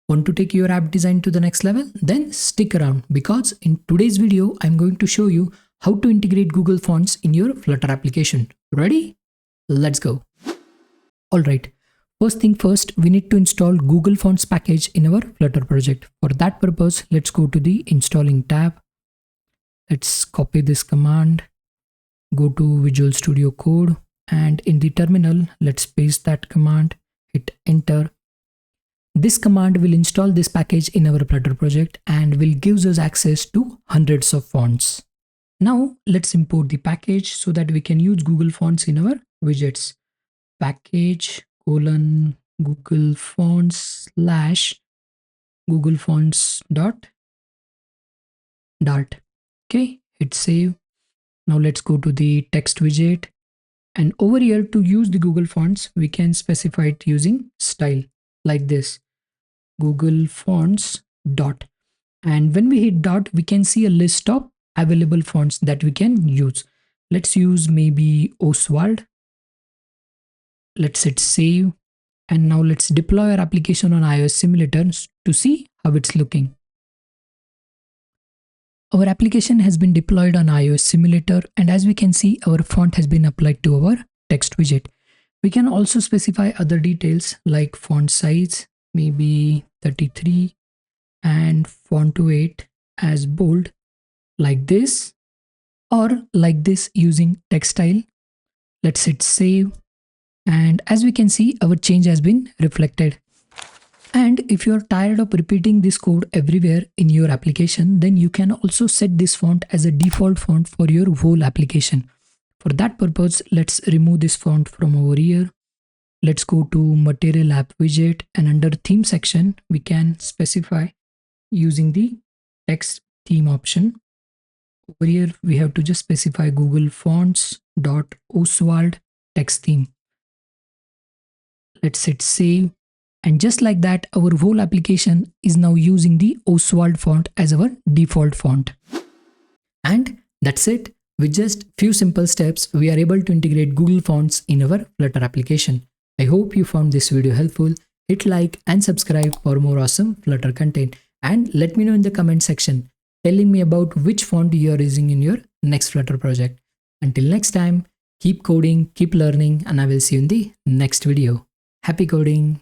Want to take your app design to the next level? Then stick around, because in today's video, I'm going to show you how to integrate Google Fonts in your Flutter application. Ready? Let's go. Alright, first thing first, we need to install Google Fonts package in our Flutter project. For that purpose, let's go to the installing tab. Let's copy this command, go to Visual Studio Code, and in the terminal, let's paste that command, hit enter. This command will install this package in our Flutter project and will give us access to hundreds of fonts. Now let's import the package so that we can use Google Fonts in our widgets. Package Google Fonts / Google Fonts dart. Okay, hit save. Now let's go to the text widget, and over here to use the Google Fonts, we can specify it using style like this, Google Fonts dot. And when we hit dot, we can see a list of available fonts that we can use. Let's use maybe Oswald. Let's hit save. And now let's deploy our application on iOS simulator to see how it's looking. Our application has been deployed on iOS simulator, and as we can see, our font has been applied to our text widget. We can also specify other details like font size, maybe 33, and font weight as bold, like this, or like this using text style. Let's hit save. And as we can see, our change has been reflected. And if you're tired of repeating this code everywhere in your application, then you can also set this font as a default font for your whole application. For that purpose, let's remove this font from over here. Let's go to Material App Widget, and under Theme section, we can specify using the text theme option. Over here, we have to just specify Google Fonts .Oswald text theme. Let's hit save. And just like that, our whole application is now using the Oswald font as our default font. And that's it. With just few simple steps, we are able to integrate Google Fonts in our Flutter application. I hope you found this video helpful. Hit like and subscribe for more awesome Flutter content. And let me know in the comment section, telling me about which font you are using in your next Flutter project. Until next time, keep coding, keep learning, and I will see you in the next video. Happy coding!